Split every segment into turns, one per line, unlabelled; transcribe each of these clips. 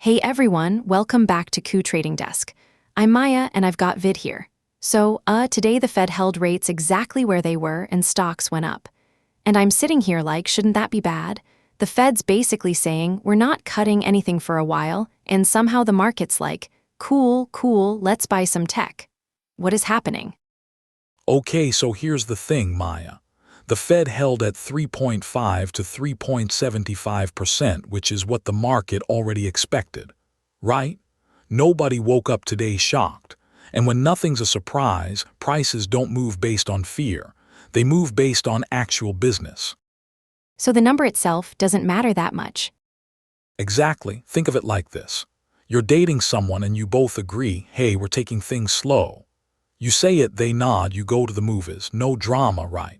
Hey everyone, welcome back to Koo Trading Desk. I'm Maya and I've got Vid here. Today the Fed held rates exactly where they were and stocks went up. And I'm sitting here like, shouldn't that be bad? The Fed's basically saying we're not cutting anything for a while, and somehow the market's like, cool, let's buy some tech. What is happening?
Okay, so here's the thing, Maya. The Fed held at 3.5 to 3.75%, which is what the market already expected. Right? Nobody woke up today shocked. And when nothing's a surprise, prices don't move based on fear. They move based on actual business.
So the number itself doesn't matter that much.
Exactly. Think of it like this. You're dating someone and you both agree, hey, we're taking things slow. You say it, they nod, you go to the movies. No drama, right?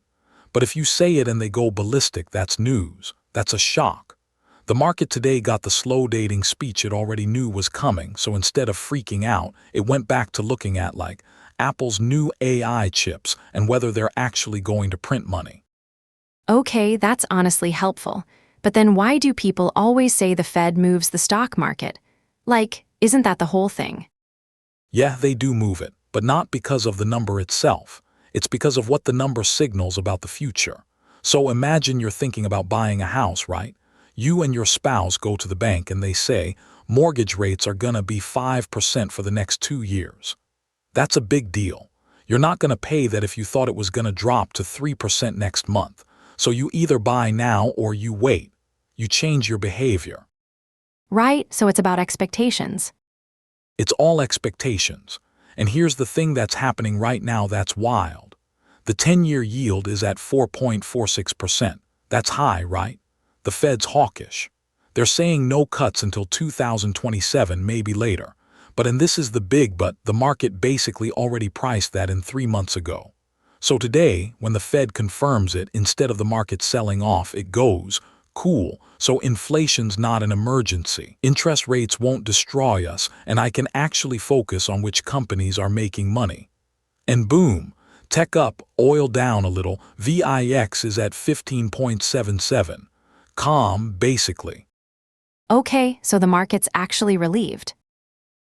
But if you say it and they go ballistic, that's news. That's a shock. The market today got the slow dating speech it already knew was coming, so instead of freaking out, it went back to looking at like Apple's new AI chips and whether they're actually going to print money.
Okay, that's honestly helpful. But then why do people always say the Fed moves the stock market? Like, isn't that the whole thing?
Yeah, they do move it, but not because of the number itself. It's because of what the number signals about the future. So imagine you're thinking about buying a house, right? You and your spouse go to the bank and they say, mortgage rates are gonna be 5% for the next 2 years. That's a big deal. You're not gonna pay that if you thought it was gonna drop to 3% next month. So you either buy now or you wait. You change your behavior.
Right, so it's about expectations.
It's all expectations. And here's the thing that's happening right now that's wild. The 10-year yield is at 4.46%. That's high, right? The Fed's hawkish. They're saying no cuts until 2027, maybe later. And this is the big but, the market basically already priced that in 3 months ago. So today, when the Fed confirms it, instead of the market selling off, it goes, cool, so inflation's not an emergency. Interest rates won't destroy us, and I can actually focus on which companies are making money. And boom, tech up, oil down a little, VIX is at 15.77. Calm, basically.
Okay, so the market's actually relieved.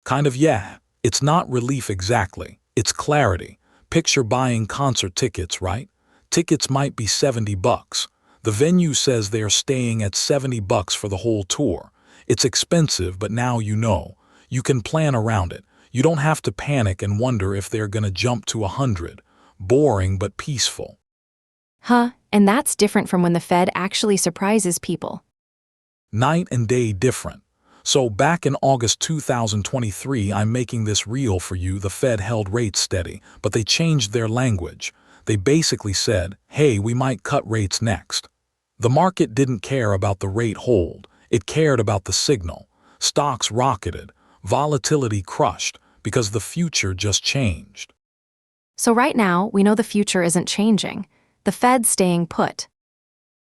Kind of, yeah. It's not relief exactly. It's clarity. Picture buying concert tickets, right? Tickets might be $70. The venue says they are staying at $70 for the whole tour. It's expensive, but now you know. You can plan around it. You don't have to panic and wonder if they're gonna jump to 100. Boring but peaceful.
And that's different from when the Fed actually surprises people.
Night and day different. So back in August 2023, I'm making this reel for you. The Fed held rates steady, but they changed their language. They basically said, hey, we might cut rates next. The market didn't care about the rate hold. It cared about the signal. Stocks rocketed. Volatility crushed because the future just changed.
So right now, we know the future isn't changing. The Fed's staying put.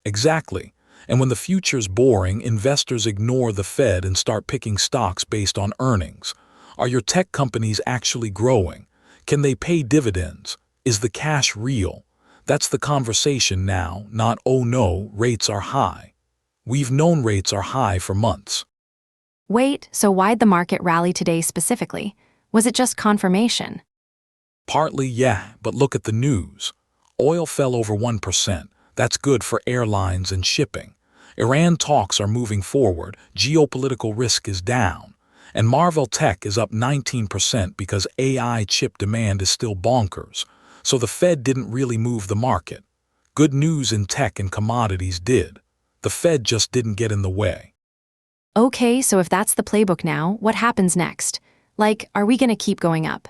Exactly. And when the future's boring, investors ignore the Fed and start picking stocks based on earnings. Are your tech companies actually growing? Can they pay dividends? Is the cash real? That's the conversation now, not, oh no, rates are high. We've known rates are high for months.
Wait, so why'd the market rally today specifically? Was it just confirmation?
Partly, yeah, but look at the news. Oil fell over 1%. That's good for airlines and shipping. Iran talks are moving forward, geopolitical risk is down. And Marvell Tech is up 19% because AI chip demand is still bonkers. So the Fed didn't really move the market. Good news in tech and commodities did. The Fed just didn't get in the way.
Okay, so if that's the playbook now, what happens next? Like, are we gonna keep going up?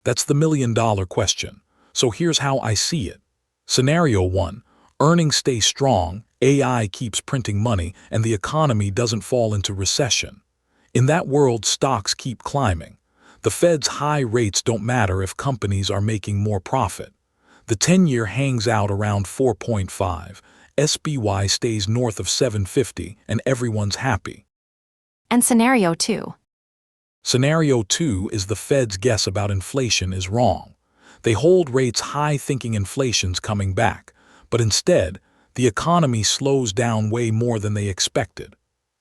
That's the million-dollar question. So here's how I see it. Scenario 1. Earnings stay strong, AI keeps printing money, and the economy doesn't fall into recession. In that world, stocks keep climbing. The Fed's high rates don't matter if companies are making more profit. The 10-year hangs out around 4.5, SPY stays north of 750, and everyone's happy.
And scenario 2.
Scenario 2 is the Fed's guess about inflation is wrong. They hold rates high thinking inflation's coming back, but instead, the economy slows down way more than they expected.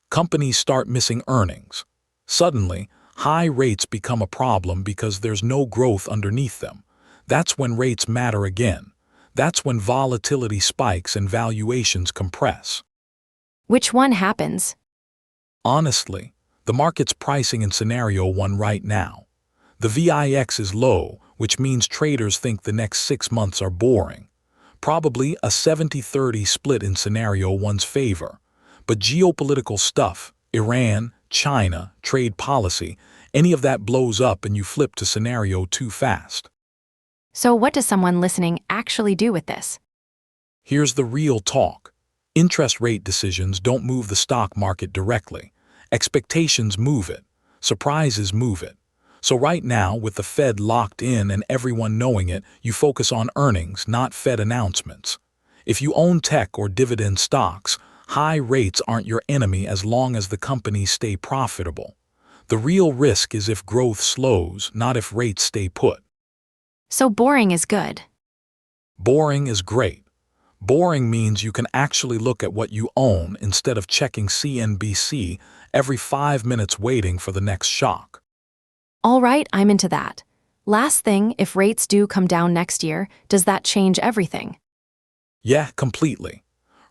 Companies start missing earnings. Suddenly, high rates become a problem because there's no growth underneath them. That's when rates matter again. That's when volatility spikes and valuations compress.
Which one happens?
Honestly, the market's pricing in scenario 1 right now. The VIX is low, which means traders think the next 6 months are boring. Probably a 70-30 split in scenario 1's favor. But geopolitical stuff, Iran, China, trade policy, any of that blows up and you flip to scenario 2 fast.
So what does someone listening actually do with this?
Here's the real talk. Interest rate decisions don't move the stock market directly. Expectations move it. Surprises move it. So right now, with the Fed locked in and everyone knowing it, you focus on earnings, not Fed announcements. If you own tech or dividend stocks, high rates aren't your enemy as long as the companies stay profitable. The real risk is if growth slows, not if rates stay put.
So boring is good.
Boring is great. Boring means you can actually look at what you own instead of checking CNBC every 5 minutes waiting for the next shock.
All right, I'm into that. Last thing, if rates do come down next year, does that change everything?
Yeah, completely.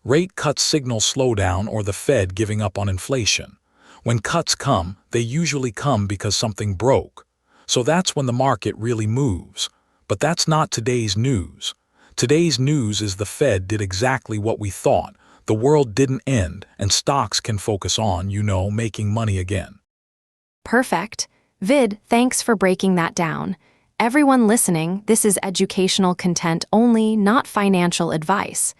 Rate cuts signal slowdown or the Fed giving up on inflation. When cuts come, they usually come because something broke. So that's when the market really moves. But that's not today's news. Today's news is the Fed did exactly what we thought. The world didn't end, and stocks can focus on, making money again.
Perfect. Vid, thanks for breaking that down. Everyone listening, this is educational content only, not financial advice.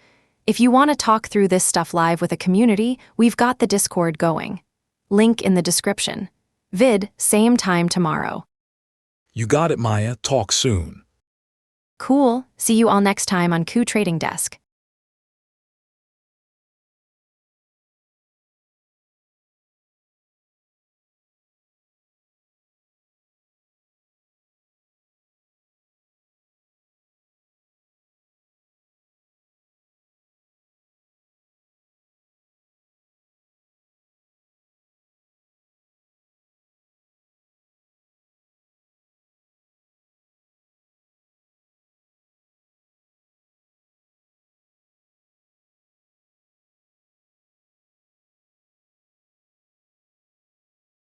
If you want to talk through this stuff live with a community, we've got the Discord going. Link in the description. Vid, same time tomorrow.
You got it, Maya. Talk soon.
Cool. See you all next time on Koo Trading Desk.